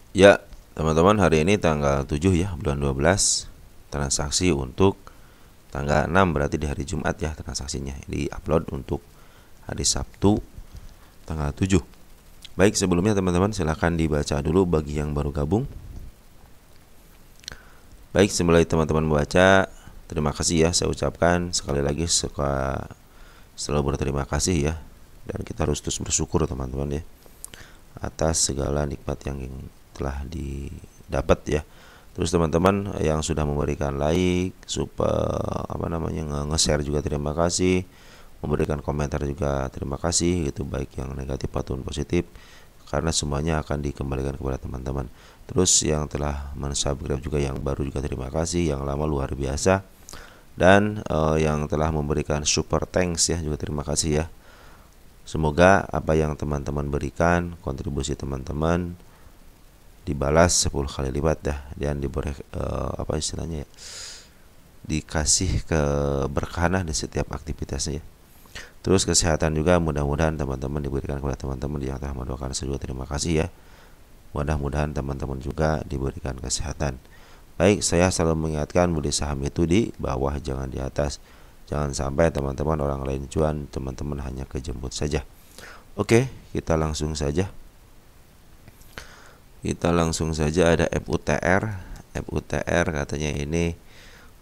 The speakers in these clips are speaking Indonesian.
Ya, teman-teman, hari ini tanggal 7 ya, bulan 12. Transaksi untuk tanggal 6 berarti di hari Jumat ya transaksinya. Di-upload untuk hari Sabtu tanggal 7. Baik, sebelumnya teman-teman silahkan dibaca dulu bagi yang baru gabung. Baik, sebelum teman-teman membaca, terima kasih ya saya ucapkan sekali lagi, selalu berterima kasih ya. Dan kita harus terus bersyukur teman-teman ya, atas segala nikmat yang telah didapat ya. Terus teman-teman yang sudah memberikan like, nge-share juga terima kasih, memberikan komentar juga terima kasih, itu baik yang negatif ataupun positif, karena semuanya akan dikembalikan kepada teman-teman. Terus yang telah mensubscribe juga yang baru juga terima kasih, yang lama luar biasa, dan yang telah memberikan super thanks ya juga terima kasih ya. Semoga apa yang teman-teman berikan, kontribusi teman-teman dibalas 10 kali lipat dah, dan diberi istilahnya ya, dikasih keberkahan di setiap aktivitasnya ya. Terus kesehatan juga mudah-mudahan teman-teman diberikan kepada teman-teman yang telah mendoakan saya juga terima kasih ya. Mudah-mudahan teman-teman juga diberikan kesehatan. Baik, saya selalu mengingatkan beli saham itu di bawah, jangan di atas. Jangan sampai teman-teman orang lain cuan, teman-teman hanya kejemput saja. Oke, kita langsung saja. Ada FUTR. FUTR katanya ini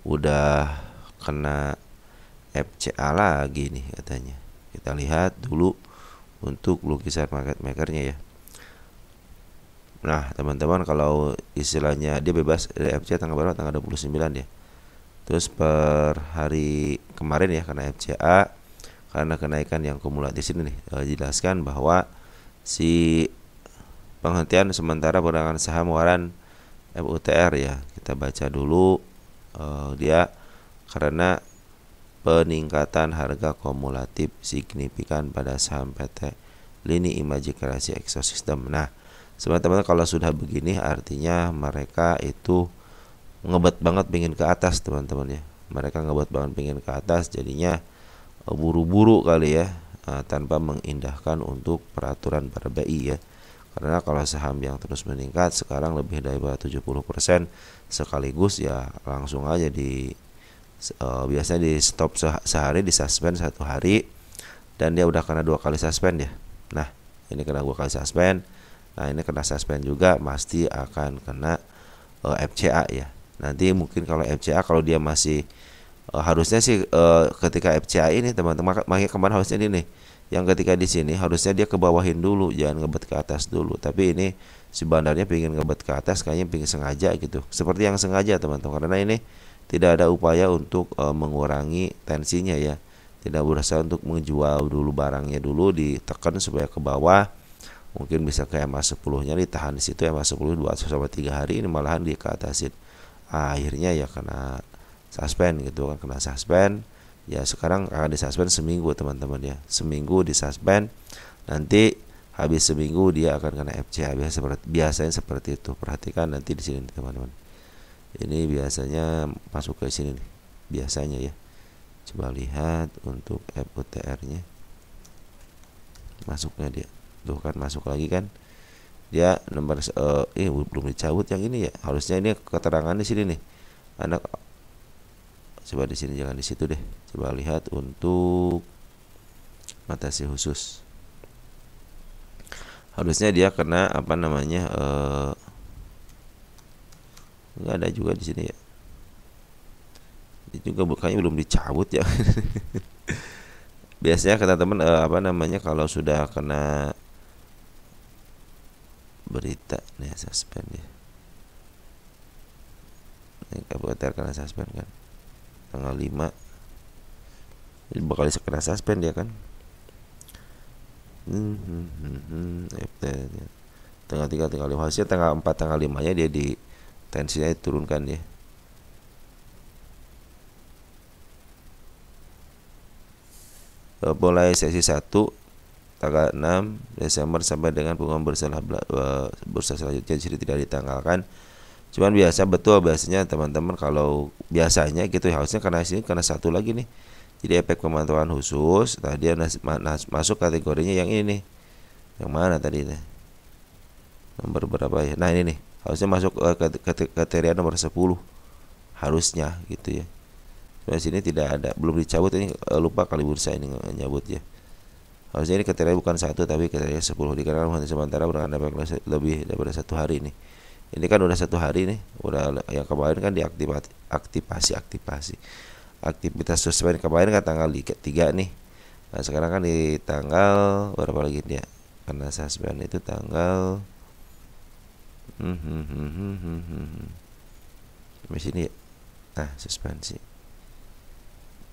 udah kena FCA lagi nih katanya. Kita lihat dulu untuk lukisan market makernya ya. Nah teman-teman, kalau istilahnya dia bebas dari FCA tanggal berapa? Tanggal 29 ya. Terus per hari kemarin ya kena FCA karena kenaikan yang kumulatif sini nih. Jelaskan bahwa si penghentian sementara perdagangan saham waran FUTR ya, kita baca dulu dia karena peningkatan harga kumulatif signifikan pada saham PT Lini Imaji Kreasi Ekosistem. Nah, teman-teman kalau sudah begini artinya mereka itu ngebet banget pingin ke atas teman-teman ya. Mereka ngebet banget pingin ke atas, jadinya buru-buru kali ya, tanpa mengindahkan untuk peraturan per BI ya. Karena kalau saham yang terus meningkat sekarang lebih dari 70% sekaligus ya, langsung aja biasanya di stop sehari, di suspend 1 hari, dan dia udah kena 2 kali suspend ya. Nah ini kena 2 kali suspend, nah ini kena suspend juga, pasti akan kena FCA ya. Nanti mungkin kalau FCA, kalau dia masih harusnya sih ketika FCA ini teman-teman, makanya kemarin harusnya ini nih, yang ketika di sini harusnya dia ke bawahin dulu, jangan ngebet ke atas dulu. Tapi ini si bandarnya pengen ngebet ke atas, kayaknya pengen sengaja gitu, seperti yang sengaja teman-teman, karena ini tidak ada upaya untuk mengurangi tensinya ya, tidak berusaha untuk menjual dulu barangnya, dulu ditekan supaya ke bawah, mungkin bisa ke MA 10 nya ditahan di situ, MA 10 2-3 hari, ini malahan dia ke atasin. Akhirnya ya kena suspend gitu kan, kena suspend ya. Sekarang akan disuspend seminggu teman-teman ya, seminggu disuspend, nanti habis seminggu dia akan kena FCA. Biasanya seperti itu. Perhatikan nanti di sini teman-teman, ini biasanya masuk ke sini nih biasanya ya. Coba lihat untuk FUTR nya masuknya, dia tuh kan masuk lagi kan, dia nomor belum dicabut yang ini ya, harusnya ini keterangan di sini nih anak. Coba di sini, jangan di situ deh. Coba lihat untuk matasi khusus, harusnya dia kena apa namanya, nggak ada juga di sini ya. Ini juga bukannya belum dicabut ya. Biasanya kata teman kalau sudah kena berita nih suspend ya. Ini kabupaten kena suspend kan tanggal 5, jadi bakal kena suspend dia kan. Tanggal 3, tanggal 5, hasilnya tanggal 4, tanggal 5 nya dia di tensinya diturunkan ya. Mulai sesi 1 tanggal 6 Desember sampai dengan pengumuman bursa selanjutnya, jadi tidak ditanggalkan. Cuman biasanya teman-teman kalau biasanya gitu ya, harusnya karena sini karena satu lagi nih, jadi efek pemantauan khusus. Nah dia masuk kategorinya yang ini nih, yang mana tadi nih, Nomor berapa ya? Nah ini nih, harusnya masuk kriteria nomor 10 harusnya gitu ya. Cuma sini tidak ada, belum dicabut ini, lupa kali bursa ini nyabut ya. Harusnya ini kriteria bukan 1 tapi kriteria 10, dikarenakan henti sementara berangkat lebih daripada 1 hari nih. Ini kan udah 1 hari nih, udah yang kemarin kan aktivasi aktivitas suspend kemarin kan tanggal 3 nih. Nah sekarang kan di tanggal berapa lagi dia? Karena suspend itu tanggal di sini ya. Nah suspensi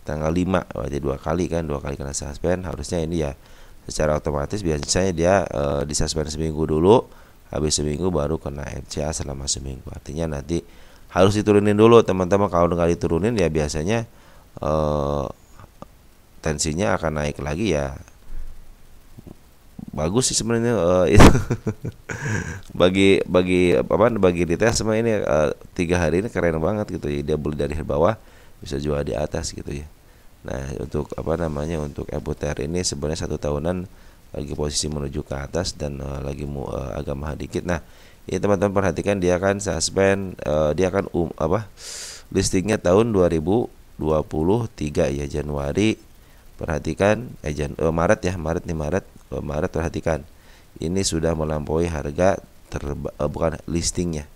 tanggal 5, jadi 2 kali kan, 2 kali kena suspend. Harusnya ini ya secara otomatis biasanya dia disuspend seminggu dulu, habis seminggu baru kena FCA selama seminggu. Artinya nanti harus diturunin dulu teman-teman. Kalau nggak diturunin ya biasanya tensinya akan naik lagi ya. Bagus sih sebenarnya itu bagi detail sama ini 3 hari ini keren banget gitu ya. Dia beli dari bawah bisa jual di atas gitu ya. Nah untuk untuk EBUTR ini sebenarnya 1 tahunan lagi posisi menuju ke atas dan lagi agak mahal dikit. Nah ini teman-teman perhatikan dia kan suspend, dia kan listingnya tahun 2023 ya, Januari. Perhatikan Maret ya, Maret perhatikan ini sudah melampaui harga bukan listingnya.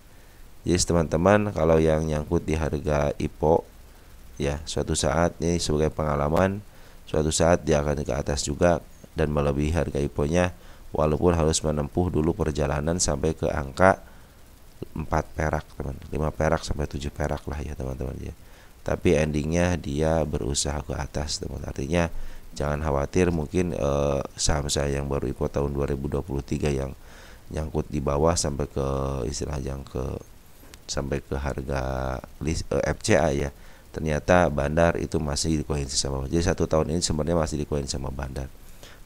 Jadi teman-teman kalau yang nyangkut di harga IPO ya, suatu saat ini sebagai pengalaman, suatu saat dia akan ke atas juga dan melebihi harga IPO-nya, walaupun harus menempuh dulu perjalanan sampai ke angka 4 perak teman, 5 perak sampai 7 perak lah ya teman-teman ya. Tapi endingnya dia berusaha ke atas teman. Artinya jangan khawatir, mungkin saham saya yang baru IPO tahun 2023 yang nyangkut di bawah sampai ke sampai ke harga FCA ya, ternyata Bandar itu masih dikoin sama. Jadi 1 tahun ini sebenarnya masih dikoin sama Bandar.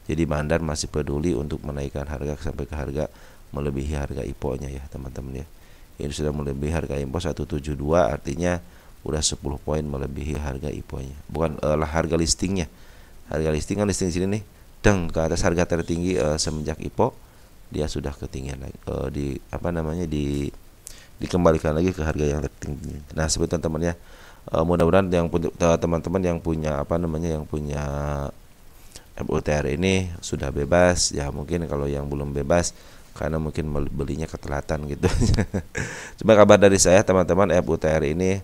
Jadi Bandar masih peduli untuk menaikkan harga sampai ke harga melebihi harga IPO-nya ya teman-teman ya. Ini sudah melebihi harga IPO 172, artinya udah 10 poin melebihi harga IPO-nya. Bukan harga listingnya. Harga listing kan listing sini nih, ke atas harga tertinggi semenjak IPO, dia sudah ketinggian lagi, dikembalikan lagi ke harga yang tertinggi. Nah, sebetulnya teman-teman ya, mudah-mudahan yang teman-teman yang punya yang punya EBUTR ini sudah bebas ya. Mungkin kalau yang belum bebas karena mungkin belinya ketelatan gitu. Cuma kabar dari saya teman-teman, EBUTR ini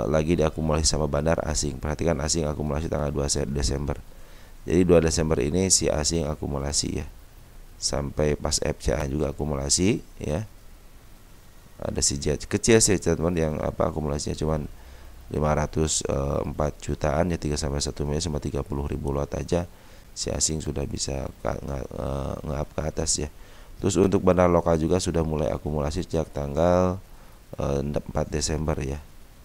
lagi diakumulasi sama Bandar asing. Perhatikan asing akumulasi tanggal 2 Desember. Jadi 2 Desember ini si asing akumulasi ya. Sampai pas FCA juga akumulasi ya. Ada si jet kecil sih teman yang akumulasinya cuman 504 jutaan ya, 3 sampai 1 miliar sama 30.000 lot aja si asing sudah bisa nge-up ke atas ya. Terus untuk bandar lokal juga sudah mulai akumulasi sejak tanggal 4 Desember ya.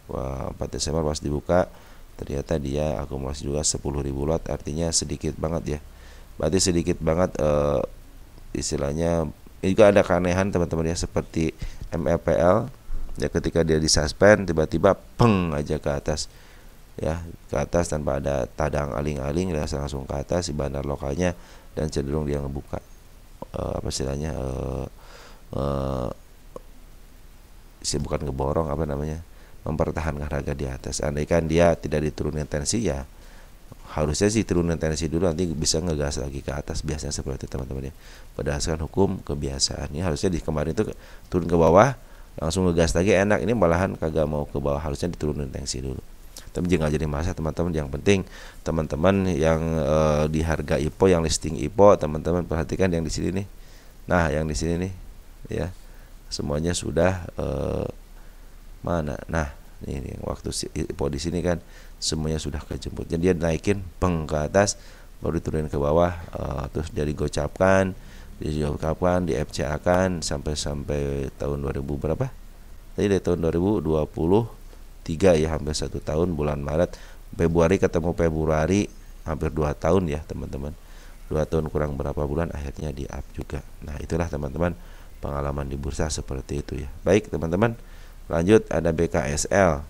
4 Desember pas dibuka ternyata dia akumulasi juga 10.000 lot, artinya sedikit banget ya. Berarti sedikit banget istilahnya. Ini juga ada keanehan teman-teman ya, seperti MLPL ya, ketika dia disuspend tiba-tiba peng aja ke atas ya, ke atas tanpa ada tadang aling-aling, langsung ke atas si bandar lokalnya dan cenderung dia ngebuka bukan ngeborong mempertahankan harga di atas. Andaikan dia tidak diturunin tensi ya, harusnya sih turunin tensi dulu, nanti bisa ngegas lagi ke atas. Biasanya seperti itu teman-teman ya, berdasarkan hukum kebiasaan. Ini harusnya di kemarin itu turun ke bawah langsung ngegas lagi enak, ini malahan kagak mau ke bawah, harusnya diturunin tensi dulu. Tapi jangan jadi masalah teman-teman. Yang penting teman-teman yang di harga IPO, yang listing IPO, teman-teman perhatikan yang di sini nih. Nah yang di sini nih ya, semuanya sudah mana? Nah ini waktu IPO di sini kan semuanya sudah kejemput. Jadi dia naikin peng ke atas, baru diturunin ke bawah, terus dia digocapkan, di FCA kan sampai tahun 2000 berapa? Tadi dari tahun 2023 ya, hampir 1 tahun, bulan Maret, Februari ketemu Februari, hampir 2 tahun ya teman-teman. 2 tahun kurang berapa bulan akhirnya di up juga. Nah itulah teman-teman pengalaman di bursa seperti itu ya. Baik teman-teman, lanjut ada BKSL.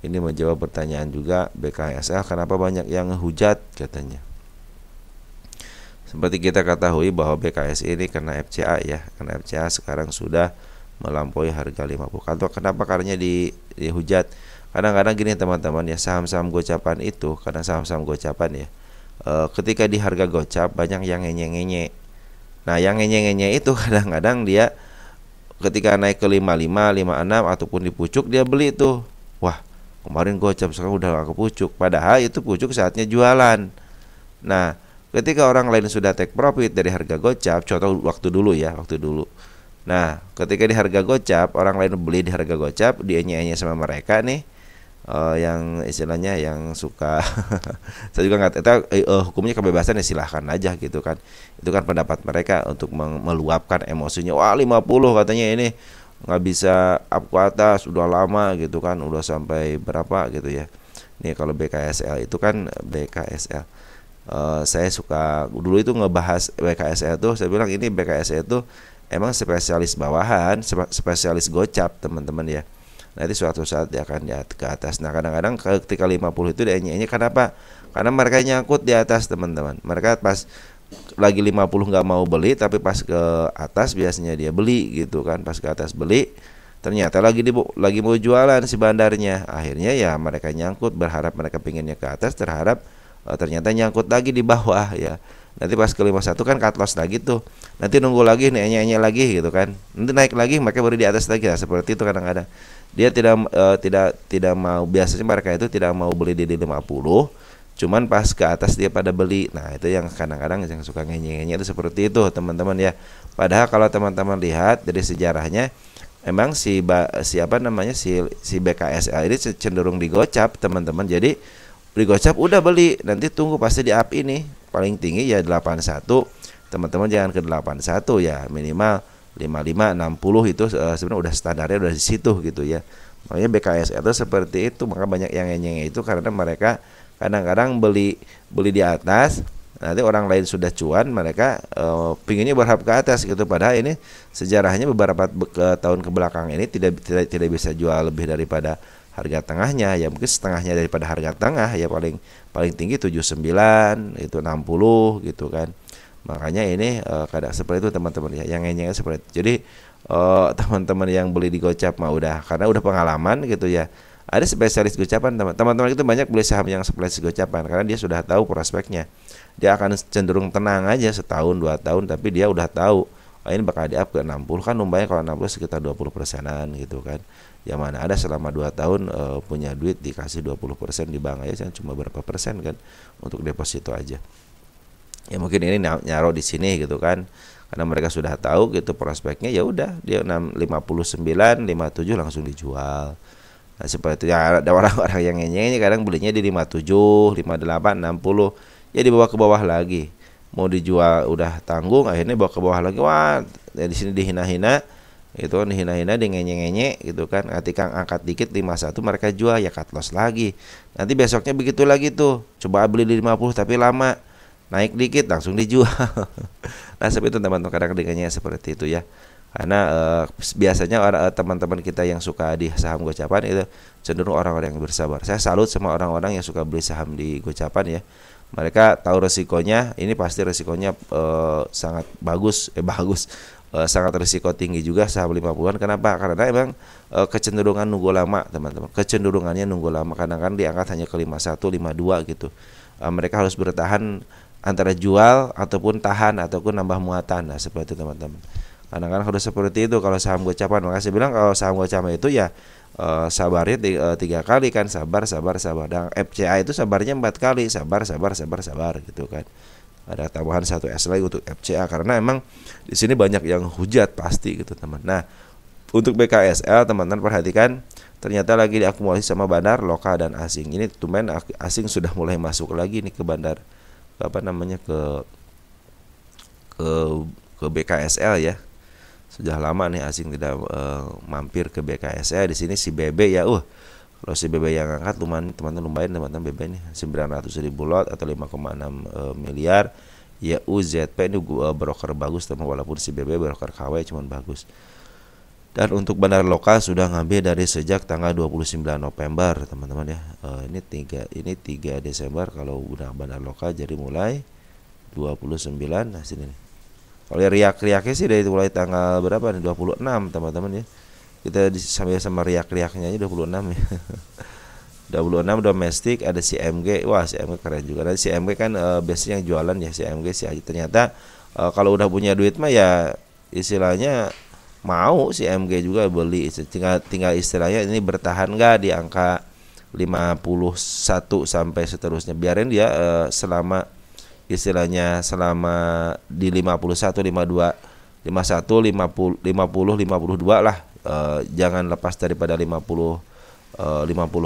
Ini menjawab pertanyaan juga BKSL, kenapa banyak yang ngehujat katanya. Seperti kita ketahui bahwa BKSI ini kena FCA ya, karena FCA sekarang sudah melampaui harga 50. Kenapa? Karena dihujat. Kadang-kadang gini teman-teman ya, saham-saham gocapan itu, karena saham-saham gocapan ya, ketika di harga gocap banyak yang ngenye-ngenye. Nah, yang ngenye-ngenye itu kadang-kadang dia ketika naik ke 55, 56 ataupun di pucuk dia beli tuh. Wah, kemarin gocap sekarang udah gak ke pucuk. Padahal itu pucuk saatnya jualan. Nah, ketika orang lain sudah take profit dari harga gocap, contoh waktu dulu. Nah, ketika di harga gocap, orang lain beli di harga gocap, dienye-enye sama mereka nih, yang istilahnya yang suka saya juga nggak tahu hukumnya kebebasan ya, silahkan aja gitu kan. Itu kan pendapat mereka untuk meluapkan emosinya. Wah 50 katanya ini nggak bisa up ke atas, udah lama gitu kan, udah sampai berapa gitu ya. Nih kalau BKSL itu kan BKSL, saya suka dulu itu ngebahas BKSL tuh, saya bilang ini BKSL itu emang spesialis bawahan, spesialis gocap teman-teman ya. Nanti suatu saat dia akan ke atas. Nah kadang-kadang ketika 50 itu dia nyanyi. Kenapa? Karena mereka nyangkut di atas teman-teman. Mereka pas lagi 50 nggak mau beli, tapi pas ke atas biasanya dia beli gitu kan. Pas ke atas beli, ternyata lagi mau jualan si bandarnya. Akhirnya ya mereka nyangkut, berharap mereka pinginnya ke atas, ternyata nyangkut lagi di bawah ya. Nanti pas ke 51 kan cut loss lagi tuh. Nanti nunggu lagi nyanyi lagi gitu kan. Nanti naik lagi mereka baru di atas lagi. Nah, seperti itu kadang-kadang. Dia tidak mau, biasanya mereka itu tidak mau beli di 50, cuman pas ke atas dia pada beli. Nah, itu yang kadang-kadang yang suka ngenye-ngenye itu seperti itu, teman-teman ya. Padahal kalau teman-teman lihat dari sejarahnya, emang si BKSL ini cenderung digocap, teman-teman. Jadi digocap udah beli, nanti tunggu pasti di up ini. Paling tinggi ya 81. Teman-teman jangan ke 81 ya, minimal 55, 60 itu sebenarnya udah standarnya udah di situ gitu ya. Makanya BKSL itu seperti itu, maka banyak yang ngenyeng itu karena mereka kadang-kadang beli di atas, nanti orang lain sudah cuan, mereka pinginnya berharap ke atas gitu. Padahal ini sejarahnya beberapa tahun ke belakang ini tidak bisa jual lebih daripada harga tengahnya, ya mungkin setengahnya daripada harga tengah ya, paling tinggi 79 itu 60 gitu kan. Makanya ini kadang seperti itu teman-teman ya, yang ngenyeng seperti itu. Jadi teman-teman yang beli di gocap mah udah, karena udah pengalaman gitu ya. Ada spesialis gocapan, teman-teman itu banyak beli saham yang spesialis gocapan karena dia sudah tahu prospeknya. Dia akan cenderung tenang aja setahun 2 tahun, tapi dia udah tahu ini bakal di up ke 60 kan, umpamanya kalau 60 sekitar 20%-an gitu kan. Yang mana ada selama 2 tahun punya duit dikasih 20% di bank aja, cuma berapa persen kan untuk deposito aja. Ya mungkin ini nyaruh di sini gitu kan, karena mereka sudah tahu gitu prospeknya, ya udah dia 59, 57 langsung dijual. Nah seperti itu ya. Ada orang-orang yang ngenyeng kadang belinya di 57, 58, 60 ya, dibawa ke bawah lagi, mau dijual udah tanggung, akhirnya bawa ke bawah lagi. Wah ya di sini dihina-hina itu kan, dihina-hina, di ngenye-ngenye gitu kan. Ketika angkat dikit 51 mereka jual ya, cut loss lagi. Nanti besoknya begitu lagi tuh, coba beli di 50 tapi lama, naik dikit langsung dijual. Nah seperti itu teman-teman, kadang dengannya seperti itu ya. Karena biasanya teman-teman kita yang suka di saham gocapan itu cenderung orang-orang yang bersabar. Saya salut sama orang-orang yang suka beli saham di gocapan ya. Mereka tahu resikonya, ini pasti resikonya sangat bagus, sangat risiko tinggi juga saham 50-an. Kenapa? Karena emang kecenderungan nunggu lama teman-teman. Kecenderungannya nunggu lama, kadang-kadang diangkat hanya ke 51, 52 gitu. Mereka harus bertahan antara jual ataupun tahan ataupun nambah muatan. Nah seperti itu teman-teman. Kadang-kadang harus seperti itu kalau saham gocapan. Maka saya bilang kalau saham gocapan itu ya sabarnya 3 kali kan, sabar. Dan FCA itu sabarnya 4 kali, sabar gitu kan. Ada tambahan 1 S lagi untuk FCA karena emang di sini banyak yang hujat pasti gitu teman. Nah untuk BKSL teman-teman perhatikan, ternyata lagi diakumulasi sama bandar lokal dan asing. Ini tumben asing sudah mulai masuk lagi nih ke bandar ke BKSL ya. Sudah lama nih asing tidak mampir ke BKSL. Di sini si BB ya, kalau si BB yang angkat lumayan teman-teman BB nih 900.000 lot atau 5,6 miliar. Ya UZP ini broker bagus teman, walaupun si BB broker KW cuman bagus. Dan untuk bandar lokal sudah ngambil dari sejak tanggal 29 November teman-teman ya. Ini 3 Desember kalau udah bandar lokal, jadi mulai 29. Nah sini nih. Kalau riak-riaknya sih dari mulai tanggal berapa nih? 26 teman-teman ya. Kita sama riak-riaknya aja 26 ya. 26 domestik, ada CMG. Wah, CMG keren juga. Dan CMG kan biasanya yang jualan ya CMG sih. Ternyata kalau udah punya duit mah ya istilahnya mau CMG juga beli. Tinggal istilahnya ini bertahan nggak di angka 51 sampai seterusnya. Biarin dia selama istilahnya selama di 51, 52, 51, 50, 52 lah. Jangan lepas daripada 50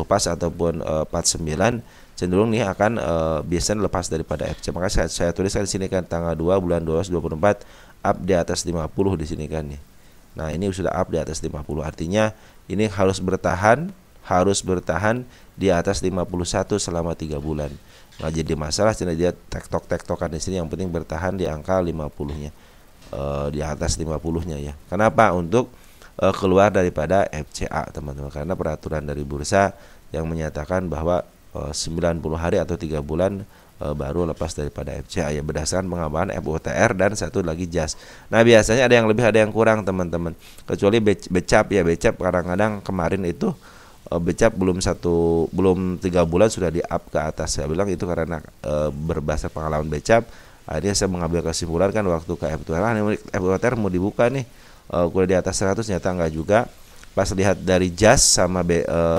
pas ataupun 49, cenderung nih akan biasanya lepas daripada FC. Maka saya tuliskan di sini kan tanggal 2 bulan 12 24 up di atas 50 di sini kan nih. Nah, ini sudah up di atas 50. Artinya ini harus bertahan di atas 51 selama 3 bulan. Nggak jadi masalah, cina dia tektokan di sini, yang penting bertahan di angka 50-nya. Di atas 50-nya ya. Kenapa? Untuk keluar daripada FCA teman-teman, karena peraturan dari bursa yang menyatakan bahwa 90 hari atau 3 bulan baru lepas daripada FCA ya, berdasarkan pengamatan FUTR dan satu lagi JAS. Nah, biasanya ada yang lebih ada yang kurang teman-teman, kecuali becap ya. Becap kadang-kadang kemarin itu becap belum 3 bulan sudah di up ke atas. Saya bilang itu karena berbahasa pengalaman becap. Akhirnya saya mengambil kesimpulan kan waktu ke FUTR mau dibuka nih, kuliah di atas 100, ternyata enggak juga. Pas lihat dari JAS sama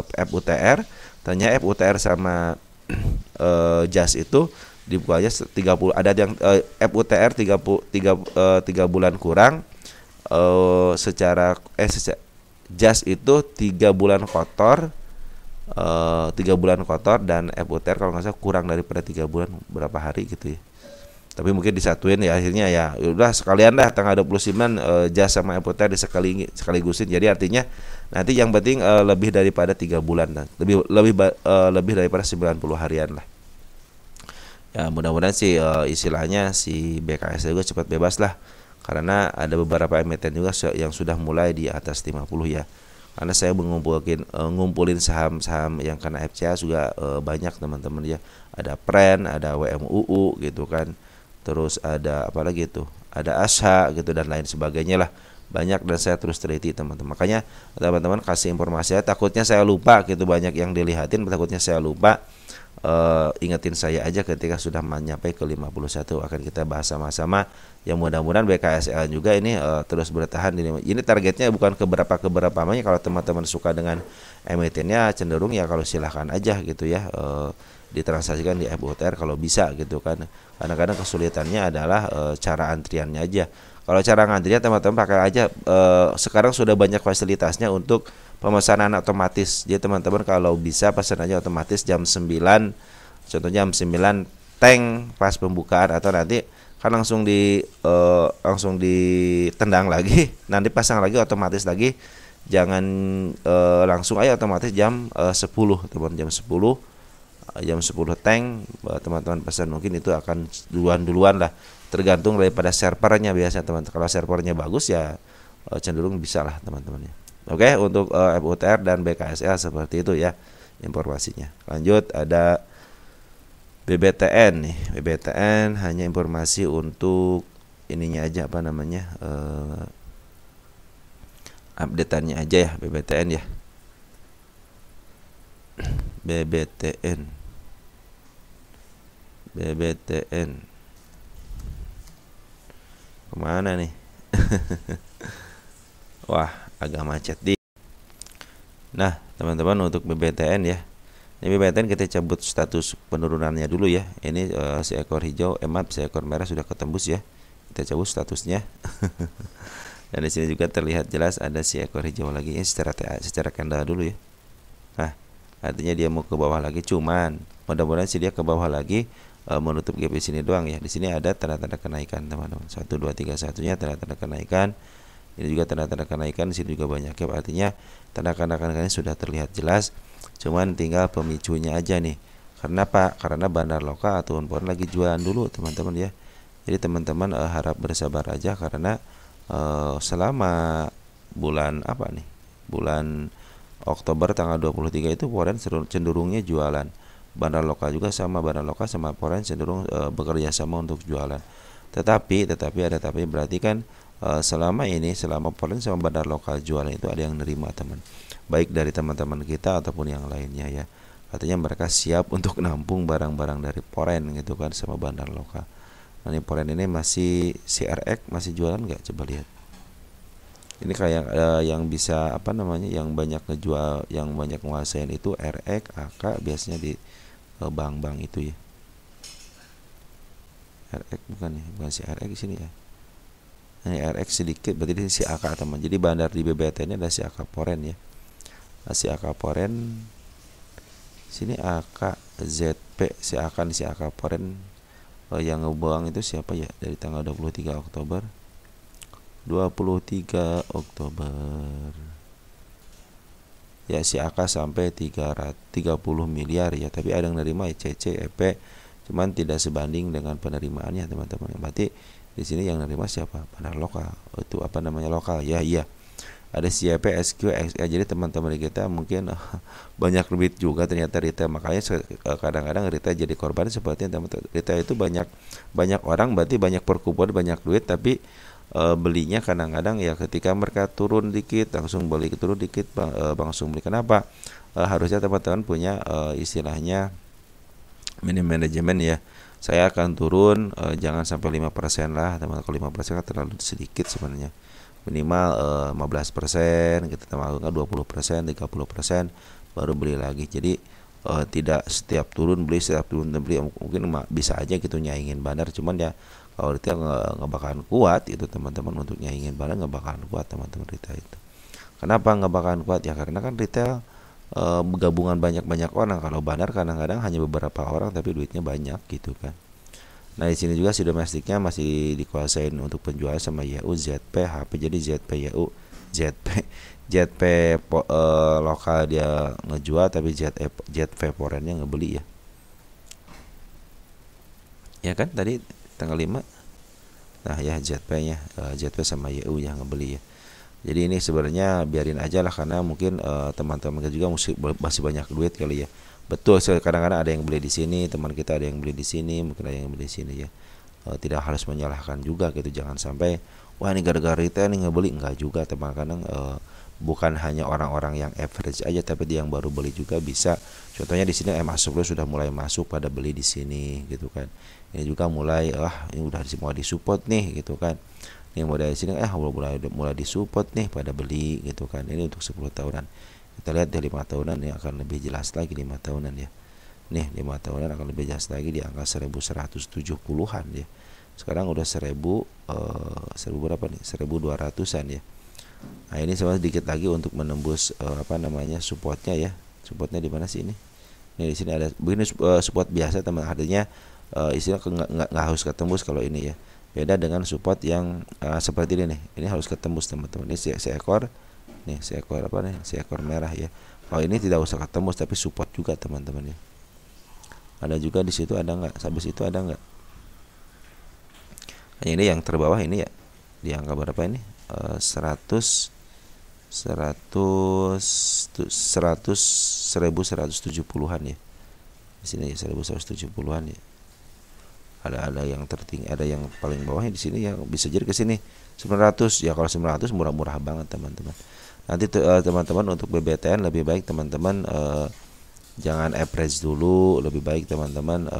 FUTR, ternyata FUTR sama JAS itu dibukanya 30. Ada yang FUTR 3 bulan kurang, secara JAS itu 3 bulan kotor, 3 bulan kotor, dan FUTR kalau nggak salah kurang daripada 3 bulan berapa hari gitu ya. Tapi mungkin disatuin ya, akhirnya ya udah sekalian dah tanggal 29 JAS sama FUTR sekaligusin. Jadi artinya nanti yang penting lebih daripada 3 bulan lah. Lebih daripada 90 harian lah. Ya mudah-mudahan sih istilahnya si BKS juga cepat bebas lah. Karena ada beberapa emiten juga yang sudah mulai di atas 50 ya. Karena saya ngumpulin saham-saham yang kena FCA juga banyak teman-teman ya. Ada PREN, ada WMUU gitu kan. Terus ada apa lagi itu? Ada ASHA gitu dan lain sebagainya lah. Banyak, dan saya terus teliti teman-teman. Makanya teman-teman kasih informasi, takutnya saya lupa gitu, banyak yang dilihatin, takutnya saya lupa. Ingetin saya aja ketika sudah mencapai ke 51, akan kita bahas sama-sama. Yang mudah-mudahan BKSL juga ini terus bertahan ini targetnya bukan keberapa namanya. Kalau teman-teman suka dengan emitennya cenderung ya kalau silahkan aja gitu ya, ditransaksikan di FUTR kalau bisa gitu kan. Kadang-kadang kesulitannya adalah cara antriannya aja. Kalau cara ngantrinya teman-teman pakai aja, sekarang sudah banyak fasilitasnya untuk pemesanan otomatis. Jadi teman-teman kalau bisa pesan aja otomatis jam 9, contohnya jam 9 tank pas pembukaan, atau nanti kan langsung ditendang lagi, nanti pasang lagi otomatis lagi. Jangan langsung aja otomatis jam 10 teman, jam 10 tank teman-teman pesan, mungkin itu akan duluan lah, tergantung daripada servernya biasanya teman. Kalau servernya bagus ya cenderung bisa lah teman-teman ya. Oke, untuk FUTR dan BKSL seperti itu ya informasinya. Lanjut ada BBTN nih. BBTN hanya informasi untuk ininya aja, apa namanya, update-annya aja ya BBTN ya. BBTN kemana nih? Wah, agak macet di. Nah teman-teman, untuk BBTN ya, ini BBTN kita cabut status penurunannya dulu ya. Ini seekor hijau, seekor merah sudah ketembus ya, kita cabut statusnya. Dan di sini juga terlihat jelas ada si ekor hijau lagi ya, secara candle dulu ya. Nah artinya dia mau ke bawah lagi, cuman mudah-mudahan sih dia ke bawah lagi, menutup gap di sini doang ya. Di sini ada tanda-tanda kenaikan teman-teman, 1 2 3 satunya tanda-tanda kenaikan. Ini juga tanda-tanda kenaikan, di sini juga banyak gap, artinya tanda-tanda kenaikannya sudah terlihat jelas. Cuman tinggal pemicunya aja nih. Karena apa? Karena bandar lokal atau pon lagi jualan dulu teman-teman ya. Jadi teman-teman harap bersabar aja, karena selama bulan apa nih? Bulan Oktober tanggal 23 itu pon cenderungnya jualan. Bandar lokal juga sama, bandar lokal sama foreign cenderung bekerja sama untuk jualan. Tetapi ada tapi, berarti kan selama ini, selama foreign sama bandar lokal jualan itu ada yang nerima teman, baik dari teman-teman kita ataupun yang lainnya ya. Artinya mereka siap untuk nampung barang-barang dari foreign gitu kan sama bandar lokal. Nah, ini foreign ini masih CRX masih jualan nggak? Coba lihat. Ini kayak yang bisa apa namanya, yang banyak ngejual, yang banyak nguasain itu RX, AK biasanya di bank-bank itu ya. RX bukan ya, bukan si RX di sini ya. Ini RX sedikit, berarti ini si AK teman. Jadi bandar di BBT ini ada si AK Foreign ya. Nah, si AK Foreign sini AK ZP, si AK di si AK Foreign yang ngebuang itu siapa ya, dari tanggal 23 Oktober 23 Oktober ya, si AK sampai 330 miliar ya, tapi ada yang nerima ya CC EP, cuman tidak sebanding dengan penerimaannya teman-teman. Berarti di sini yang nerima siapa? Bandar lokal. Itu apa namanya, lokal ya. Iya, ada CP, SQ, XA. Jadi teman-teman kita mungkin banyak duit juga ternyata retail. Makanya kadang-kadang retail jadi korban seperti teman-teman. Retail itu banyak orang, berarti banyak perkumpulan, banyak duit, tapi belinya kadang-kadang ya ketika mereka turun dikit langsung beli, turun dikit langsung beli. Kenapa? Harusnya teman-teman punya istilahnya manajemen ya. Saya akan turun jangan sampai 5% lah teman-teman. Kalau 5% kan terlalu sedikit sebenarnya. Minimal 15% gitu, termasuk 20%, 30% baru beli lagi. Jadi tidak setiap turun beli, setiap turun beli. Mungkin bisa aja gitu nyaingin bandar, cuman ya kalau retail nggak bakalan kuat itu teman-teman, untuk nyaingin bandar nggak bakalan kuat teman-teman retail itu. Kenapa nggak bakalan kuat ya? Karena kan retail gabungan banyak orang. Kalau bandar kadang-kadang hanya beberapa orang tapi duitnya banyak gitu kan. Nah, di sini juga si domestiknya masih dikuasain untuk penjualan sama YU, ZP, HP. Jadi ZP, YU, ZP lokal dia ngejual, tapi ZP foreignnya ngebeli ya. Ya kan tadi tanggal 5. Nah, ya ZP-nya, ZP sama YU yang ngebeli ya. Jadi ini sebenarnya biarin aja lah, karena mungkin teman-teman kita juga masih banyak duit kali ya. Betul, kadang-kadang ada yang beli di sini, teman kita ada yang beli di sini, mungkin ada yang beli di sini ya. Tidak harus menyalahkan juga gitu, jangan sampai wah ini gara-gara retail nih ngebeli, enggak juga teman. Kadang bukan hanya orang-orang yang average aja, tapi dia yang baru beli juga bisa. Contohnya di sini masuk sudah mulai masuk pada beli di sini gitu kan. Ini juga mulai ini udah semua disupport nih gitu kan. Ini mulai di sini mulai disupport nih pada beli gitu kan. Ini untuk 10 tahunan. Kita lihat di 5 tahunan ini akan lebih jelas lagi 5 tahunan ya. Nih 5 tahunan akan lebih jelas lagi di angka 1170-an ya. Sekarang udah 1000 berapa nih? 1200-an ya. Nah, ini sama sedikit lagi untuk menembus supportnya ya. Supportnya di mana sih ini? Ini di sini ada begini support biasa teman, artinya istilah nggak harus ketembus kalau ini ya. Beda dengan support yang seperti ini nih. Ini harus ketembus teman-teman. Ini seekor nih, seekor merah ya. Kalau ini tidak usah ketembus tapi support juga teman-teman ya. Ada juga di situ, ada nggak? Habis itu ada nggak? Ini yang terbawah ini ya. Di angka berapa ini? 1170-an ya. Di sini ya 1170-an ya. Ada yang tertinggi, ada yang paling bawahnya di sini ya, bisa jadi ke sini 900 ya. Kalau 900 murah-murah banget teman-teman. Nanti teman-teman untuk BBTN lebih baik teman-teman jangan average dulu, lebih baik teman-teman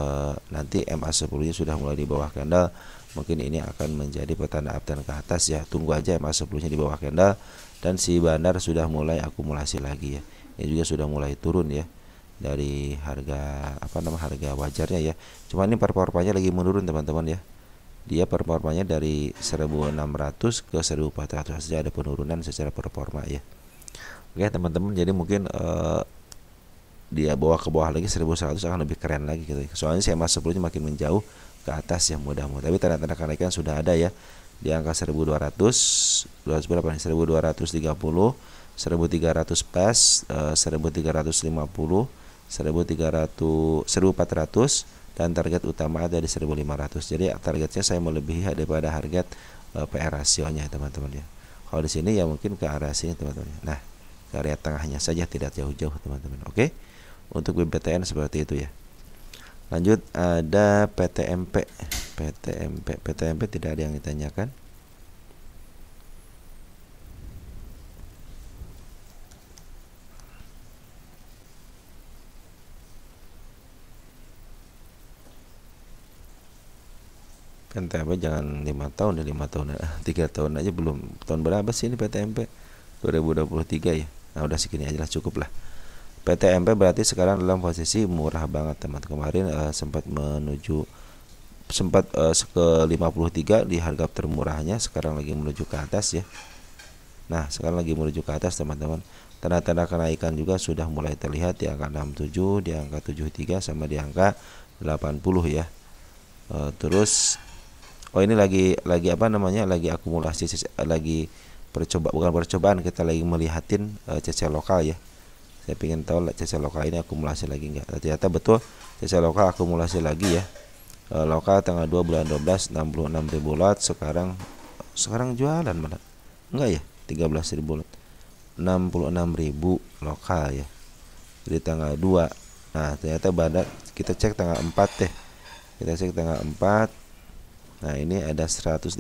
nanti MA10-nya sudah mulai di bawah candle, mungkin ini akan menjadi petanda uptrend ke atas ya. Tunggu aja MA10-nya di bawah candle dan si bandar sudah mulai akumulasi lagi ya. Ini juga sudah mulai turun ya dari harga harga wajarnya ya. Cuma ini performanya lagi menurun teman-teman ya. Dia performanya dari 1600 ke 1400 saja, ada penurunan secara performa ya. Oke teman-teman, jadi mungkin dia bawa ke bawah lagi 1100 akan lebih keren lagi gitu. Soalnya saya mas sebelumnya makin menjauh ke atas ya, mudah-mudahan. Tapi tanda-tanda kenaikan sudah ada ya. Di angka 1200 berapa nih? 1230, 1300 pas, 1350, 1400 dan target utama ada di 1500. Jadi targetnya saya melebihi daripada harga PR rasionya teman-teman ya. Kalau di sini ya mungkin ke arah sini teman-teman. Nah, ke area tengahnya saja, tidak jauh-jauh teman-teman. Oke. Untuk BBTN seperti itu ya. Lanjut ada PTMP. PTMP tidak ada yang ditanyakan. PTMP jangan 5 tahun ya, 5 tahun 3 tahun aja belum. Tahun berapa sih ini PTMP? 2023 ya. Nah udah segini aja lah, cukup lah. PTMP berarti sekarang dalam posisi murah banget teman. Kemarin sempat ke 53 di harga termurahnya, sekarang lagi menuju ke atas ya. Nah sekarang lagi menuju ke atas teman-teman. Tanda-tanda kenaikan juga sudah mulai terlihat di angka 67, di angka 73 sama di angka 80 ya. Terus ini lagi apa namanya, lagi akumulasi, lagi bukan percobaan, kita lagi melihatin CC lokal ya. Saya ingin tahu CC lokal ini akumulasi lagi enggak. Ternyata betul CC lokal akumulasi lagi ya. Lokal tanggal 2 bulan 12 66.000 lot, sekarang jualan mana? Enggak ya, 13.000 lot. 66.000 lokal ya. Jadi tanggal 2. Nah, ternyata bandar kita cek tanggal 4 deh. Kita cek tanggal 4. Nah, ini ada 115.000,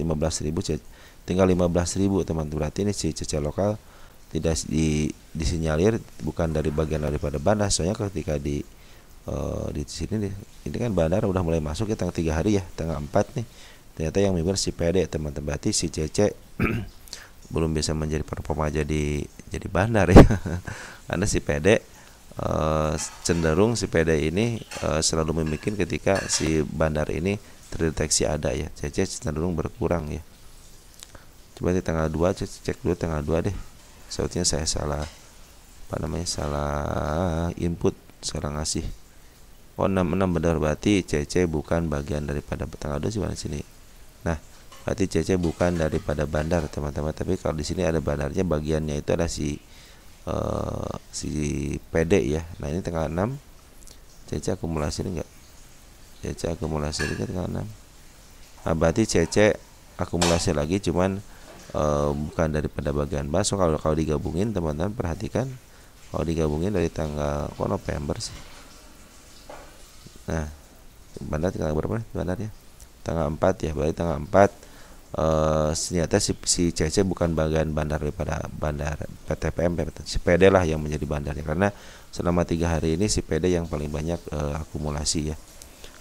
tinggal 15.000 teman. Berarti ini si CC lokal tidak disinyalir, bukan dari bagian daripada bandar. Soalnya ketika di sini nih, ini kan bandar udah mulai masuk ya tanggal 3 hari ya, tanggal 4 nih. Ternyata yang member si PD teman-teman. Berarti si CC belum bisa menjadi performa jadi bandar ya. Karena si PD cenderung si PD ini selalu memikirkan ketika si bandar ini terdeteksi ada ya, CC cenderung berkurang ya. Coba di tanggal 2 cek dulu tanggal 2 deh. Sepertinya saya salah salah input, salah ngasih. 66 benar, berarti CC bukan bagian daripada tanggal 2 sih mana sini. Nah, berarti CC bukan daripada bandar teman-teman, tapi kalau di sini ada bandarnya, bagiannya itu ada si PD ya. Nah, ini tanggal 6 CC akumulasi ini enggak? CC akumulasi ini tanggal 6. Nah, berarti CC akumulasi lagi, cuman bukan daripada bagian baso. Kalau digabungin teman-teman perhatikan, kalau digabungin dari tanggal November sih. Nah, bandar tanggal berapa nih bandarnya? Tanggal 4 ya. Berarti tanggal 4 ternyata si CC bukan bagian bandar daripada bandar PTPMP, si PD lah yang menjadi bandarnya, karena selama 3 hari ini si PD yang paling banyak akumulasi ya.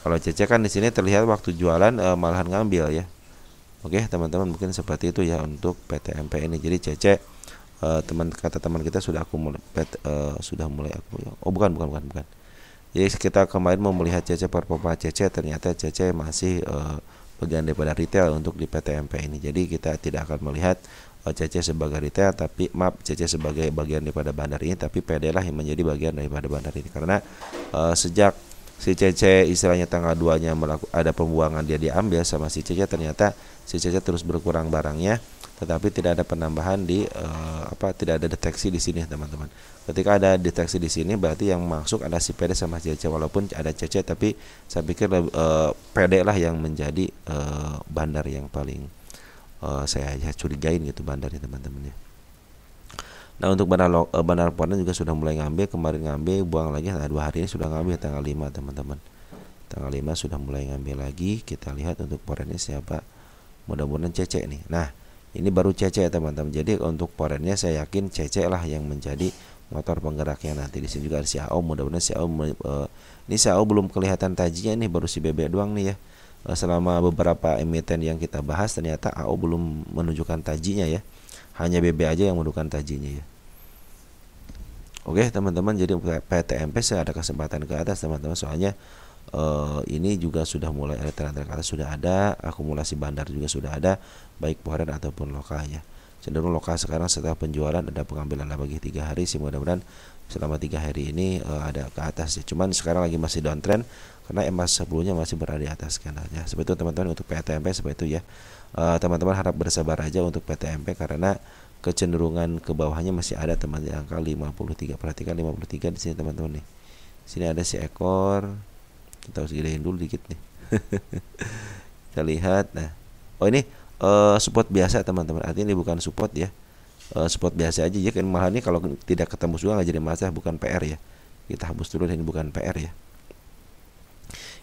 Kalau CC kan di sini terlihat waktu jualan malahan ngambil ya. Oke teman-teman, mungkin seperti itu ya untuk PTMP ini. Jadi CC kata teman kita sudah sudah mulai bukan. Jadi kita kemarin mau melihat CC performa CC, ternyata CC masih bagian daripada retail untuk di PTMP ini. Jadi kita tidak akan melihat CC sebagai retail, tapi CC sebagai bagian daripada bandar ini, tapi PD lah yang menjadi bagian daripada bandar ini. Karena sejak si CC istilahnya tanggal 2-nya ada pembuangan, dia diambil sama si CC, ternyata si CC terus berkurang barangnya, tetapi tidak ada penambahan tidak ada deteksi di sini teman-teman. Ketika ada deteksi di sini berarti yang masuk ada si PD sama CC, walaupun ada CC, tapi saya pikir PD lah yang menjadi bandar yang paling saya curigain gitu bandarnya teman-teman ya. Nah, untuk bandar Ponen juga sudah mulai ngambil, kemarin ngambil, buang lagi. Nah, 2 hari ini sudah ngambil tanggal 5 teman-teman. Tanggal 5 sudah mulai ngambil lagi. Kita lihat untuk Porennya siapa. Mudah-mudahan CC nih. Nah, ini baru CC ya teman-teman. Jadi untuk Porennya saya yakin CC lah yang menjadi motor penggeraknya nanti. Di sini juga ada si AO. Mudah-mudahan si AO ini si AO belum kelihatan tajinya nih, baru si BB doang nih ya. Selama beberapa emiten yang kita bahas ternyata AO belum menunjukkan tajinya ya. Hanya BB aja yang menunjukkan tajinya ya. Oke teman-teman, jadi PTMP saya ada kesempatan ke atas teman-teman, soalnya ini juga sudah mulai ada tanda-tanda ke atas, sudah ada akumulasi bandar juga sudah ada, baik Poren ataupun lokal ya. Cenderung lokal sekarang setelah penjualan ada pengambilan bagi 3 hari sih, mudah-mudahan selama 3 hari ini ada ke atas ya. Cuman sekarang lagi masih downtrend karena emas sebelumnya masih berada di atas kanan ya. Seperti itu teman-teman untuk PTMP, seperti itu ya. Teman-teman harap bersabar aja untuk PTMP karena kecenderungan ke bawahnya masih ada teman di angka 53. Perhatikan 53 di sini teman-teman nih. Sini ada si ekor. Kita harus gedein dulu dikit nih. Kita lihat. Nah, ini support biasa teman-teman. Artinya ini bukan support ya. Support biasa aja ya, kan malah ini kalau tidak ketemu juga nggak jadi masalah, bukan PR ya. Kita hapus dulu, ini bukan PR ya.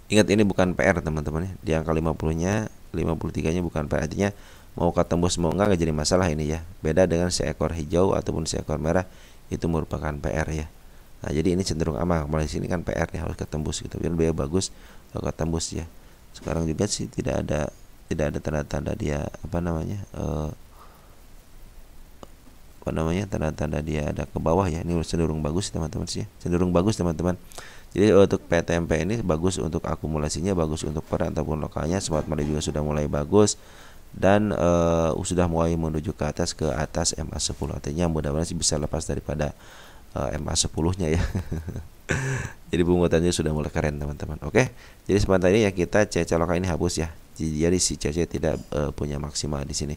Ingat ini bukan PR teman-teman ya. Di angka 50-nya, 53-nya bukan PR. Artinya mau ketembus mau enggak jadi masalah ini ya. Beda dengan seekor hijau ataupun seekor merah, itu merupakan PR ya. Nah, jadi ini cenderung aman. Mulai sini kan PR nih harus ketembus gitu. Biar biaya bagus kalau ketembus ya. Sekarang juga sih tidak ada tanda-tanda dia tanda-tanda dia ada ke bawah ya. Ini cenderung bagus teman-teman sih ya. Cenderung bagus teman-teman. Jadi untuk PTMP ini bagus untuk akumulasinya, bagus untuk per ataupun lokalnya. Smart money juga sudah mulai bagus dan sudah mulai menuju ke atas MA10. Artinya mudah-mudahan sih bisa lepas daripada MA10-nya ya. Jadi penguatannya sudah mulai keren teman-teman. Oke. Jadi sebentar ini ya kita CC lokal ini hapus ya. Jadi si CC tidak punya maksimal di sini.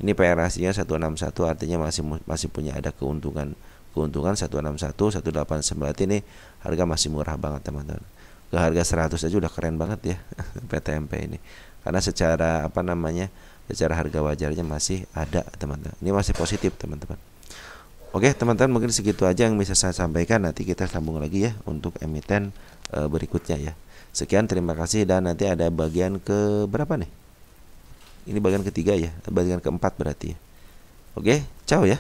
Ini PR rasio-nya 161 artinya masih punya ada keuntungan 161, 189 ini harga masih murah banget teman-teman. Ke harga 100 aja udah keren banget ya PTMP ini. Karena secara secara harga wajarnya masih ada teman-teman. Ini masih positif teman-teman. Oke teman-teman, mungkin segitu aja yang bisa saya sampaikan. Nanti kita sambung lagi ya untuk emiten berikutnya ya. Sekian, terima kasih, dan nanti ada bagian ke berapa nih? Ini bagian ketiga ya, bagian keempat berarti ya. Oke, ciao ya.